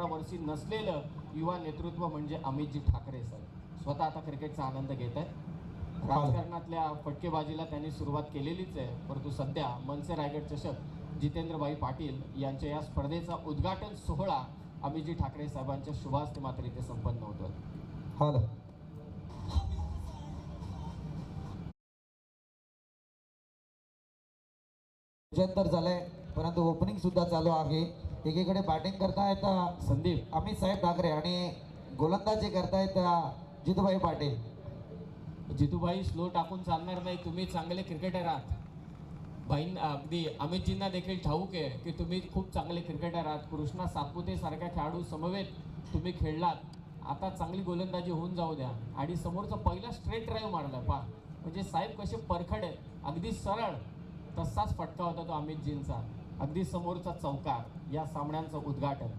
वर्षी नसलेलं युवा नेतृत्व म्हणजे अमितजी ठाकरे सर. स्वतः आता क्रिकेटचा आनंद घेत आहेत. राजकारणातल्या फटकेबाजीला त्यांनी सुरुवात केलेलीच आहे, परंतु सध्या मनसे रायगड चषक जितेंद्रभाई पाटील यांच्या या स्पर्धेचा उद्घाटन सोहळा अमितजी ठाकरे साहेबांच्या शुभास्ते मात्र इथे संपन्न होतोय. हॅलो तर झालंय, परंतु ओपनिंग सुद्धा चालू आहे. एकीकडे बॅटिंग करतायत संदीप अमित साहेब ठाकरे आणि गोलंदाजी करतायत जितूभाई पाटील. जितूभाई स्लो टाकून चालणार नाही, तुम्ही चांगले क्रिकेटर आहात. अगदी अमितजींना देखील ठाऊक आहे की तुम्ही खूप चांगले क्रिकेटर आहात. कृष्णा सातपुते सारख्या खेळाडू समवेत तुम्ही खेळलात. आता चांगली गोलंदाजी होऊन जाऊ द्या. आणि समोरचा पहिला स्ट्रेट ड्राईव्ह मारला पहा, म्हणजे साहेब कसे परखडे, अगदी सरळ तसाच फटका होता तो अमितजींचा. अगदी समोरचा चौकार. या सामन्यांचं उद्घाटन